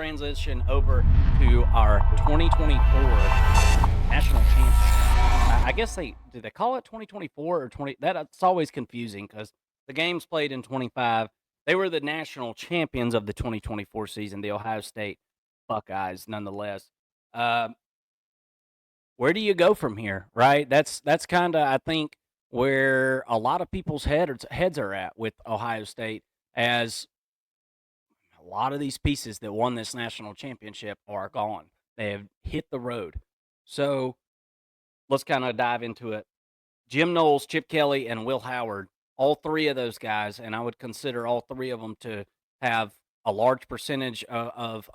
transition over to our 2024 national championship. I guess they call it 2024 or 20. That's always confusing because the games played in 25. They were the national champions of the 2024 season, the Ohio State Buckeyes, nonetheless. Uh, where do you go from here, right? That's kind of, I think, where a lot of people's heads are at with Ohio State, as a lot of these pieces that won this national championship are gone. They have hit the road. So let's kind of dive into it. Jim Knowles, Chip Kelly, and Will Howard, all three of those guys, and I would consider all three of them to have a large percentage of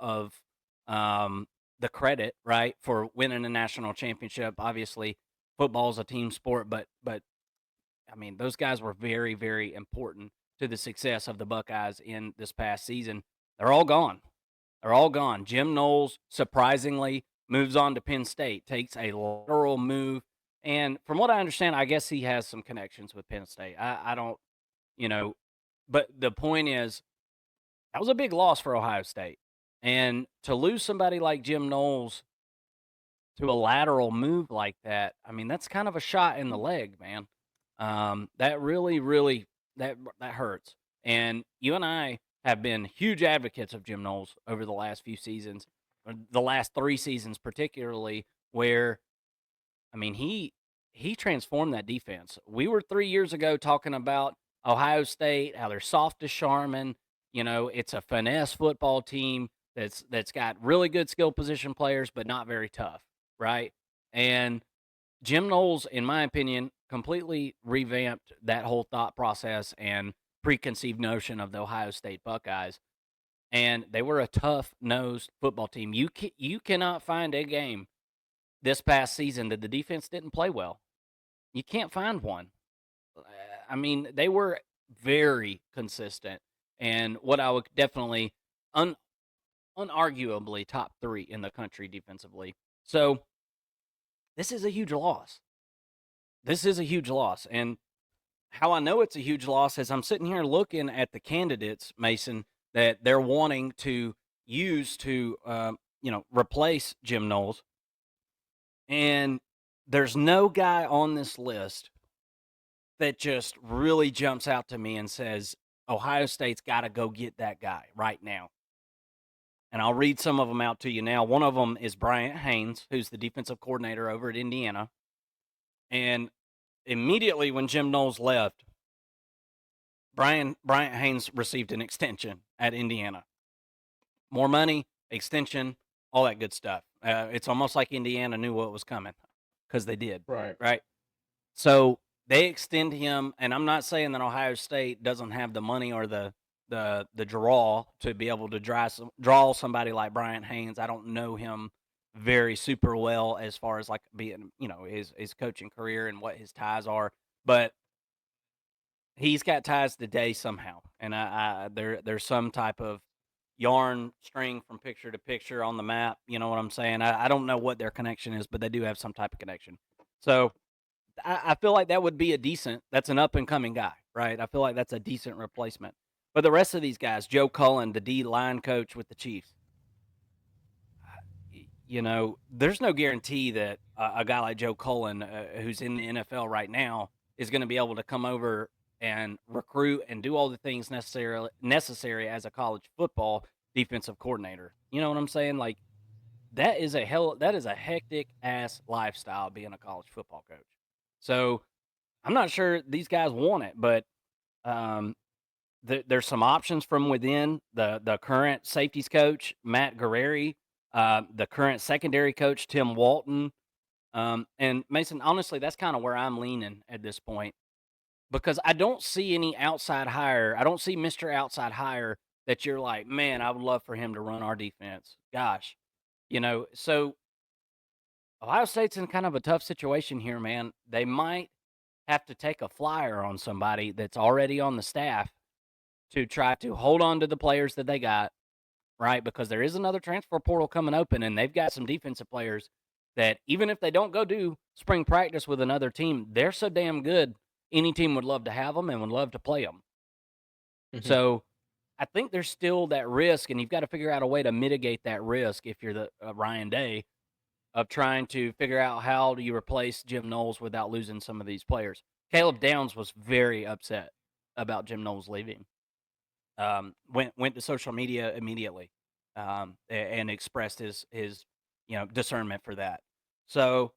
the credit, right, for winning a national championship. Obviously, football is a team sport, but I mean, those guys were very, very important to the success of the Buckeyes in this past season. They're all gone. They're all gone. Jim Knowles, surprisingly, moves on to Penn State, takes a lateral move. And from what I understand, I guess he has some connections with Penn State. I don't, you know, but the point is, that was a big loss for Ohio State. And to lose somebody like Jim Knowles to a lateral move like that, I mean, that's kind of a shot in the leg, man. That really, really, that hurts. And you and I have been huge advocates of Jim Knowles over the last few seasons, or the last 3 seasons particularly, where I mean he transformed that defense. We were 3 years ago talking about Ohio State, how they're soft as Charmin. It's a finesse football team that's got really good skill position players, but not very tough, right? And Jim Knowles, in my opinion, completely revamped that whole thought process and preconceived notion of the Ohio State Buckeyes. And they were a tough-nosed football team. You cannot find a game this past season that the defense didn't play well. You can't find one. I mean, they were very consistent, and what I would definitely unarguably top 3 in the country defensively. So this is a huge loss. This is a huge loss. And how I know it's a huge loss is I'm sitting here looking at the candidates, Mason, that they're wanting to use to, replace Jim Knowles. And there's no guy on this list that just really jumps out to me and says, Ohio State's got to go get that guy right now. And I'll read some of them out to you now. One of them is Bryant Haynes, who's the defensive coordinator over at Indiana. And immediately when Jim Knowles left, Bryant Haynes received an extension at Indiana. More money, extension, all that good stuff. It's almost like Indiana knew what was coming because they did. Right. So they extend him, and I'm not saying that Ohio State doesn't have the money or the draw to be able to draw somebody like Bryant Haynes. I don't know him very super well as far as like being, his coaching career and what his ties are, but he's got ties today somehow. And there's some type of yarn string from picture to picture on the map. You know what I'm saying? I don't know what their connection is, but they do have some type of connection. So I feel like that would be that's an up and coming guy, right? I feel like that's a decent replacement. But the rest of these guys, Joe Cullen, the D line coach with the Chiefs, there's no guarantee that a guy like Joe Cullen, who's in the NFL right now, is going to be able to come over and recruit and do all the things necessary as a college football defensive coordinator. You know what I'm saying? Like that is a hectic ass lifestyle being a college football coach. So I'm not sure these guys want it, but there's some options from within. The current safeties coach, Matt Guerrieri, the current secondary coach, Tim Walton. And Mason, honestly, that's kind of where I'm leaning at this point because I don't see any outside hire. I don't see Mr. Outside Hire that you're like, man, I would love for him to run our defense. Gosh, so Ohio State's in kind of a tough situation here, man. They might have to take a flyer on somebody that's already on the staff to try to hold on to the players that they got, right? Because there is another transfer portal coming open, and they've got some defensive players that even if they don't go do spring practice with another team, they're so damn good, any team would love to have them and would love to play them. Mm-hmm. So I think there's still that risk, and you've got to figure out a way to mitigate that risk if you're the Ryan Day of trying to figure out how do you replace Jim Knowles without losing some of these players. Caleb Downs was very upset about Jim Knowles leaving. Went to social media immediately, and expressed his discernment for that. So,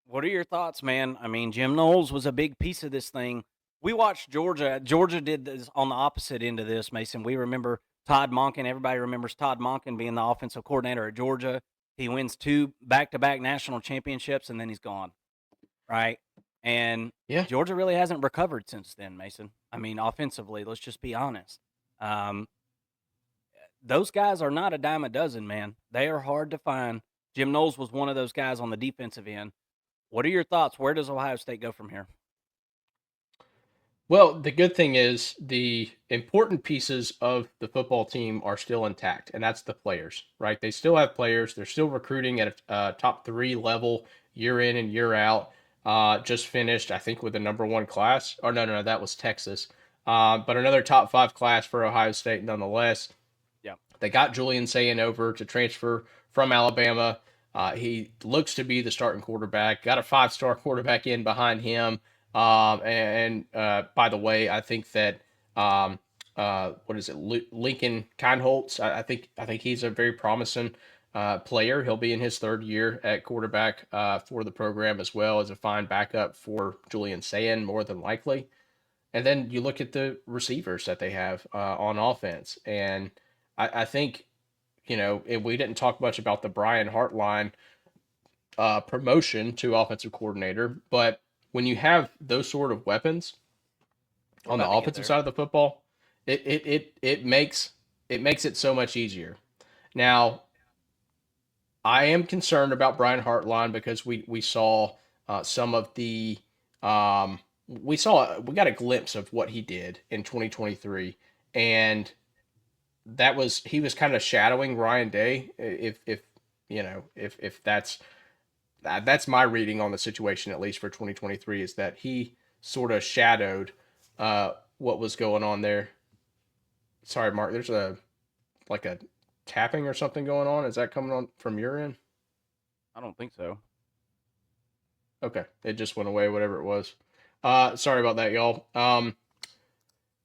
what are your thoughts, man? I mean, Jim Knowles was a big piece of this thing. We watched Georgia. Georgia did this on the opposite end of this, Mason. We remember Todd Monken. Everybody remembers Todd Monken being the offensive coordinator at Georgia. He wins 2 back-to-back national championships, and then he's gone, right? And Yeah. Georgia really hasn't recovered since then, Mason. I mean, offensively, let's just be honest. Um, those guys are not a dime a dozen, man. They are hard to find. Jim Knowles was one of those guys on the defensive end. What are your thoughts? Where does Ohio State go from here? Well, the good thing is the important pieces of the football team are still intact, and that's the players, right? They still have players. They're still recruiting at a top 3 level year in and year out. Just finished, I think, with the number 1 class. Or no, that was Texas. But another top 5 class for Ohio State nonetheless. Yeah. They got Julian Sayin over to transfer from Alabama. He looks to be the starting quarterback. Got a 5-star quarterback in behind him. By the way, I think that what is it, Lincoln Kindholtz? I think he's a very promising player. He'll be in his 3rd year at quarterback for the program as well as a fine backup for Julian Sayin, more than likely. And then you look at the receivers that they have on offense, and I think and we didn't talk much about the Brian Hartline promotion to offensive coordinator, but when you have those sort of weapons We're on the about to get offensive there. side of the football, it makes it so much easier. Now, I am concerned about Brian Hartline because we saw some of the we got a glimpse of what he did in 2023, and he was kind of shadowing Ryan Day. If if that's my reading on the situation, at least for 2023, is that he sort of shadowed what was going on there. Sorry, Mark. There's a tapping or something going on. Is that coming on from your end? I don't think so. Okay, it just went away. Whatever it was. Sorry about that, y'all.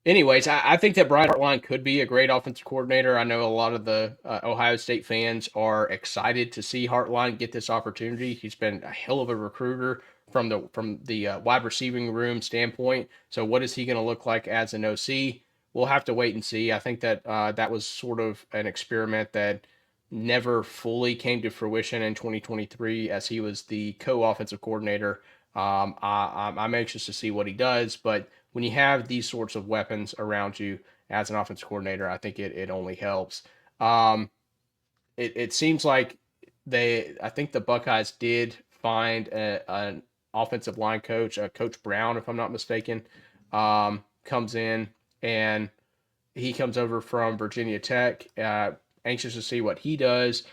Anyways, I think that Brian Hartline could be a great offensive coordinator. I know a lot of the Ohio State fans are excited to see Hartline get this opportunity. He's been a hell of a recruiter from the wide receiving room standpoint. So, what is he going to look like as an OC? We'll have to wait and see. I think that that was sort of an experiment that never fully came to fruition in 2023 as he was the co-offensive coordinator. I'm anxious to see what he does, but when you have these sorts of weapons around you as an offensive coordinator, I think it only helps. Um, it seems like I think the Buckeyes did find an offensive line coach, Coach Brown, if I'm not mistaken, comes in and he comes over from Virginia Tech. Anxious to see what he does.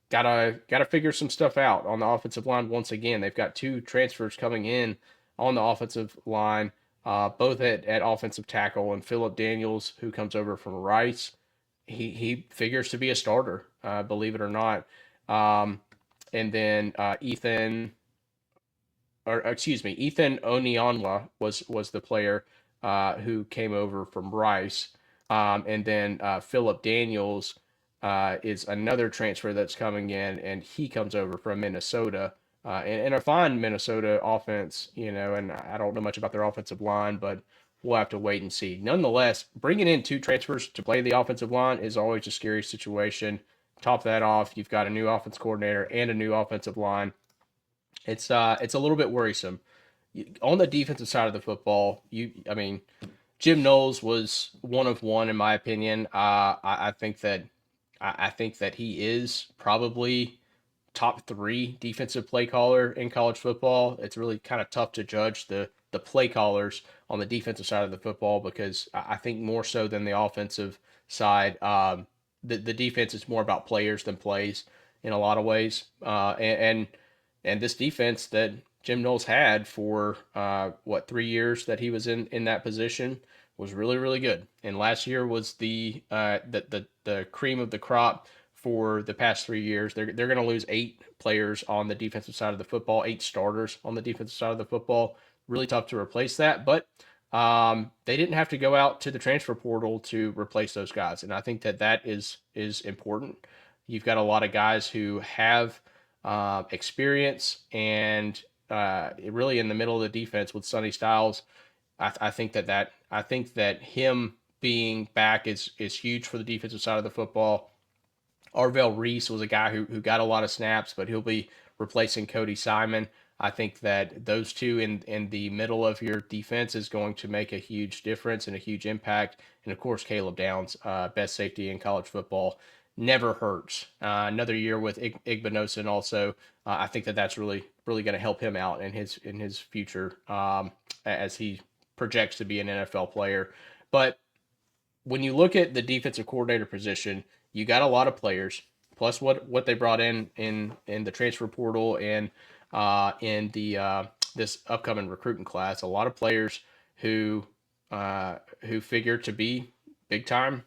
Gotta figure some stuff out on the offensive line once again. They've got 2 transfers coming in on the offensive line, both at offensive tackle, and Philip Daniels, who comes over from Rice. He figures to be a starter, believe it or not. And then Ethan Onionwa was the player who came over from Rice. And then Philip Daniels is another transfer that's coming in, and he comes over from Minnesota. And a fine Minnesota offense, and I don't know much about their offensive line, but we'll have to wait and see. Nonetheless, bringing in 2 transfers to play the offensive line is always a scary situation. Top that off, you've got a new offense coordinator and a new offensive line. It's a little bit worrisome. On the defensive side of the football, I mean, Jim Knowles was one of one in my opinion. I think that he is probably top 3 defensive play caller in college football. It's really kind of tough to judge the play callers on the defensive side of the football because I think more so than the offensive side, the defense is more about players than plays in a lot of ways. And this defense that Jim Knowles had for 3 years that he was in that position was really really good, and last year was the cream of the crop for the past 3 years. They're going to lose 8 players on the defensive side of the football, 8 starters on the defensive side of the football. Really tough to replace that, but they didn't have to go out to the transfer portal to replace those guys, and I think that that is important. You've got a lot of guys who have experience and really in the middle of the defense with Sonny Styles. I think that him being back is huge for the defensive side of the football. Arvell Reese was a guy who got a lot of snaps, but he'll be replacing Cody Simon. I think that those two in the middle of your defense is going to make a huge difference and a huge impact. And of course, Caleb Downs, best safety in college football, never hurts. Another year with Igbinosun also. I think that that's really really going to help him out in his future as he projects to be an NFL player. But when you look at the defensive coordinator position, you got a lot of players, plus what they brought in the transfer portal and in the this upcoming recruiting class. A lot of players who figure to be big time,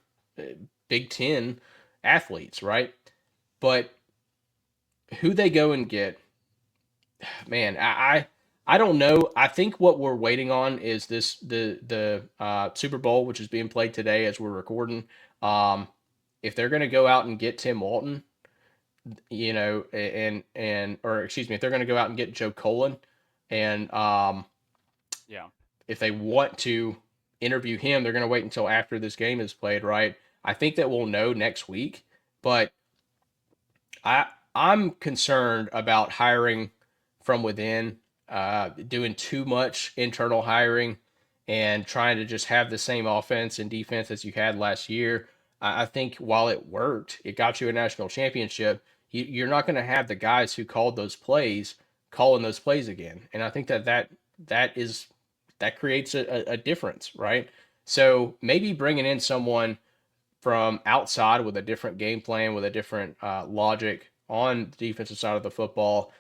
Big Ten athletes, right? But who they go and get, man, I don't know. I think what we're waiting on is the Super Bowl, which is being played today as we're recording. Um, if they're going to go out and get Tim Walton, and or excuse me, if they're going to go out and get Joe Colin, and Yeah. if they want to interview him, they're going to wait until after this game is played, right? I think that we'll know next week, but I I'm concerned about hiring from within, doing too much internal hiring and trying to just have the same offense and defense as you had last year. I think while it worked, it got you a national championship. You're not going to have the guys who called those plays calling those plays again, and I think that creates a difference, right? So maybe bringing in someone from outside with a different game plan, with a different logic on the defensive side of the football,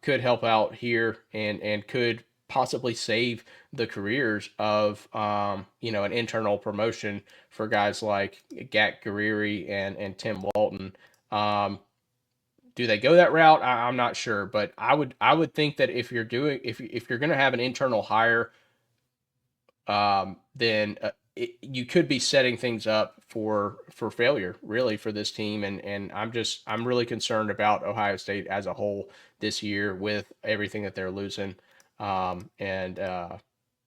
could help out here and could possibly save the careers of an internal promotion for guys like Gat Gariri and Tim Walton. Um, do they go that route? I'm not sure, but I would think that if you're going to have an internal hire, then you could be setting things up for failure, really, for this team. And I'm really concerned about Ohio State as a whole this year with everything that they're losing. And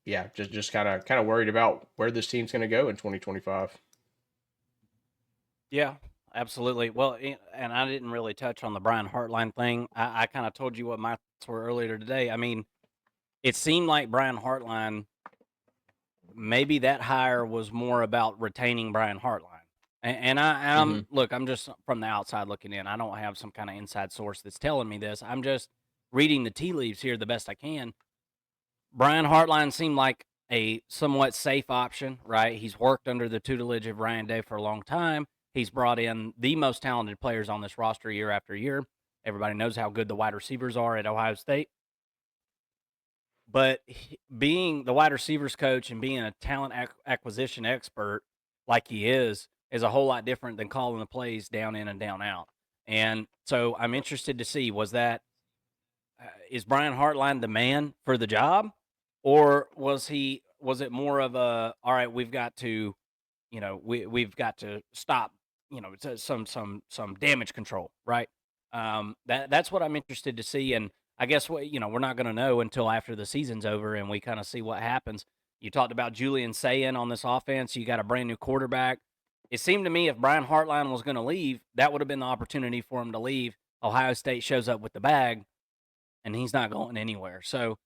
yeah, just kind of worried about where this team's going to go in 2025. Yeah, absolutely. Well, and I didn't really touch on the Brian Hartline thing. I kind of told you what my thoughts were earlier today. I mean, it seemed like Brian Hartline, maybe that hire was more about retaining Brian Hartline. Hmm. Look, I'm just from the outside looking in. I don't have some kind of inside source that's telling me this. I'm just reading the tea leaves here the best I can. Brian Hartline seemed like a somewhat safe option, right? He's worked under the tutelage of Ryan Day for a long time. He's brought in the most talented players on this roster year after year. Everybody knows how good the wide receivers are at Ohio State. But being the wide receivers coach and being a talent acquisition expert like he is a whole lot different than calling the plays down in and down out. And so I'm interested to see, is Brian Hartline the man for the job, or was it more of a, all right, we've got to, we've got to stop, some damage control, right? That's what I'm interested to see. And I guess we're not going to know until after the season's over and we kind of see what happens. You talked about Julian Sayin on this offense. You got a brand new quarterback. It seemed to me if Brian Hartline was going to leave, that would have been the opportunity for him to leave. Ohio State shows up with the bag, and he's not going anywhere. So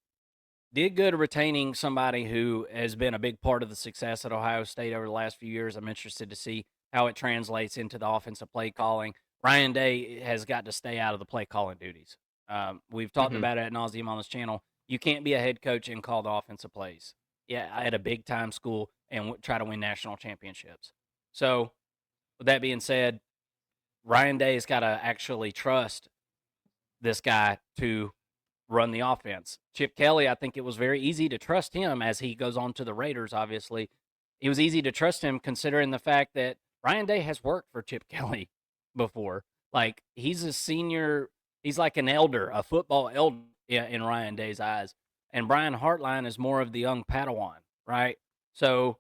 did good retaining somebody who has been a big part of the success at Ohio State over the last few years. I'm interested to see how it translates into the offensive play calling. Ryan Day has got to stay out of the play calling duties. We've talked Hmm. about it ad nauseum on this channel. You can't be a head coach and call the offensive plays. Yeah, at a big time school and try to win national championships. So, with that being said, Ryan Day has got to actually trust this guy to run the offense. Chip Kelly, I think it was very easy to trust him as he goes on to the Raiders, obviously. it was easy to trust him considering the fact that Ryan Day has worked for Chip Kelly before. Like he's a senior, he's like an elder, a football elder in Ryan Day's eyes. And Brian Hartline is more of the young Padawan, right? So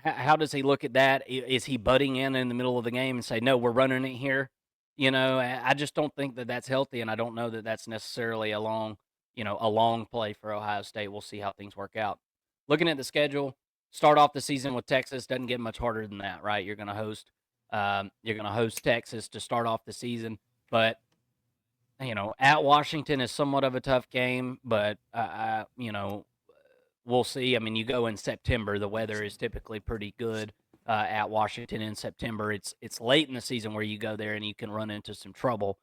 how does he look at that? Is he butting in the middle of the game and say, "No, we're running it here"? You know, I just don't think that that's healthy, and I don't know that that's necessarily a long play for Ohio State. We'll see how things work out. Looking at the schedule, start off the season with Texas doesn't get much harder than that, right? You're going to host Texas to start off the season, but at Washington is somewhat of a tough game, but we'll see. I mean, you go in September, the weather is typically pretty good at Washington in September. It's late in the season where you go there and you can run into some trouble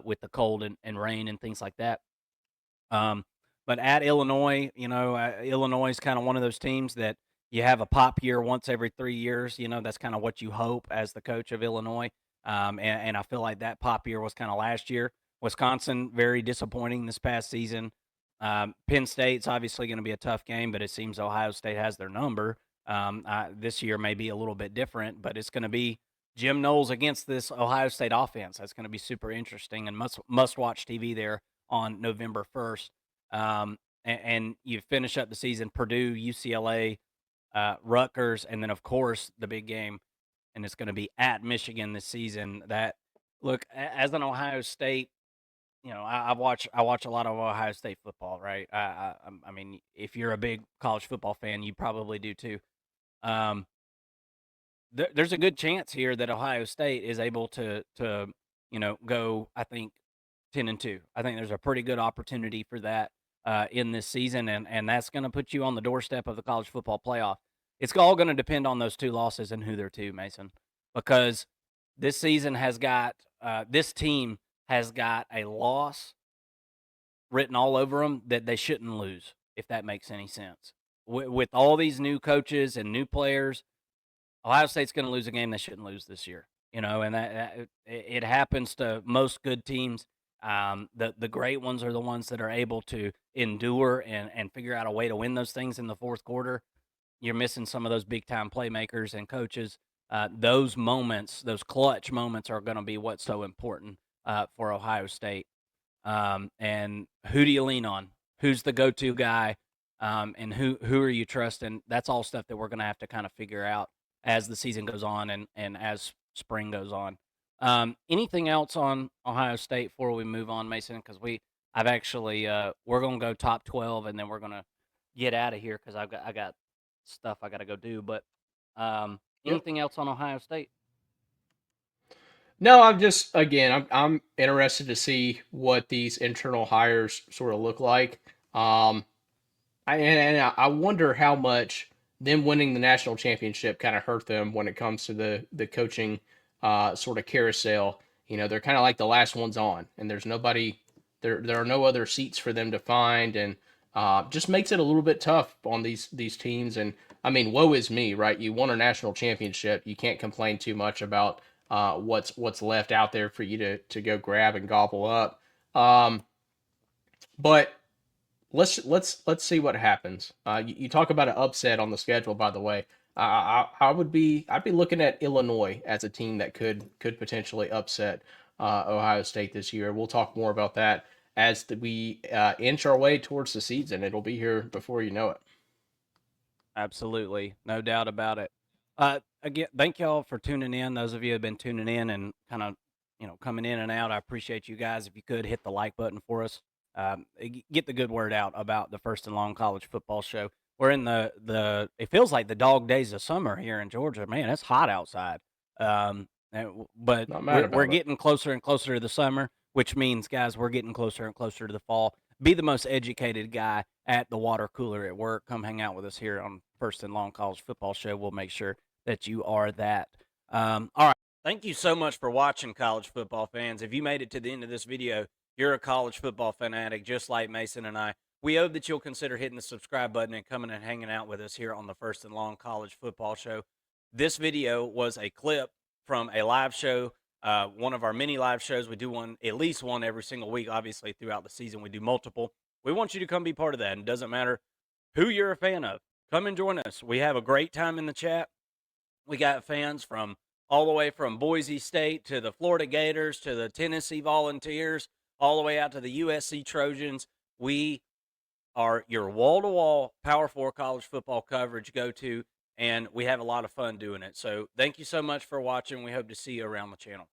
with the cold and rain and things like that. But at Illinois, Illinois is kind of one of those teams that you have a pop year once every 3 years. That's kind of what you hope as the coach of Illinois. And I feel like that pop year was kind of last year. Wisconsin, very disappointing this past season. Penn State's obviously going to be a tough game, but it seems Ohio State has their number. This year may be a little bit different, but it's going to be Jim Knowles against this Ohio State offense. That's going to be super interesting and must watch TV there on November 1st. And you finish up the season, Purdue, UCLA, Rutgers, and then of course the big game, and it's going to be at Michigan this season. As an Ohio State, I watch a lot of Ohio State football, right? I mean, if you're a big college football fan, you probably do too. Um, there's a good chance here that Ohio State is able to go. I think 10-2. I think there's a pretty good opportunity for that in this season, and that's going to put you on the doorstep of the college football playoff. It's all going to depend on those two losses and who they're to, Mason, because this season has got this team has got a loss written all over them that they shouldn't lose, if that makes any sense. With all these new coaches and new players, Ohio State's going to lose a game they shouldn't lose this year. And that it happens to most good teams. The great ones are the ones that are able to endure and figure out a way to win those things in the fourth quarter. You're missing some of those big time playmakers and coaches. Those moments, those clutch moments, are going to be what's so important for Ohio State. And who do you lean on? Who's the go-to guy? And who are you trusting? That's all stuff that we're going to have to kind of figure out as the season goes on and as spring goes on. Anything else on Ohio State before we move on, Mason? Because I've actually we're going to go top 12 and then we're going to get out of here because I got stuff I got to go do. But Yep. anything else on Ohio State? No, I'm interested to see what these internal hires sort of look like. I wonder how much them winning the national championship kind of hurt them when it comes to the coaching sort of carousel. They're kind of like the last ones on, and there's nobody there. There are no other seats for them to find, and just makes it a little bit tough on these teams. And I mean, woe is me, right? You won a national championship. You can't complain too much about what's left out there for you to go grab and gobble up. But let's see what happens. You talk about an upset on the schedule, by the way. I'd be looking at Illinois as a team that could potentially upset Ohio State this year. We'll talk more about that as we inch our way towards the season. It'll be here before you know it. Absolutely, no doubt about it. Again, thank y'all for tuning in. Those of you who have been tuning in and kind of, coming in and out. I appreciate you guys. If you could hit the like button for us, get the good word out about the First and Long College Football Show. We're in it feels like the dog days of summer here in Georgia. Man, it's hot outside. But Not mad we're about it. getting closer and closer to the summer, which means, guys, we're getting closer and closer to the fall. Be the most educated guy at the water cooler at work. Come hang out with us here on First and Long College Football Show. We'll make sure that you are that. All right. Thank you so much for watching, college football fans. If you made it to the end of this video, you're a college football fanatic just like Mason and I. We hope that you'll consider hitting the subscribe button and coming and hanging out with us here on the First and Long College Football Show. This video was a clip from a live show, one of our many live shows. We do at least one every single week. Obviously, throughout the season, we do multiple. We want you to come be part of that. And it doesn't matter who you're a fan of. Come and join us. We have a great time in the chat. We got fans from all the way from Boise State to the Florida Gators to the Tennessee Volunteers, all the way out to the USC Trojans. We are your wall-to-wall Power 4 college football coverage go-to, and we have a lot of fun doing it. So thank you so much for watching. We hope to see you around the channel.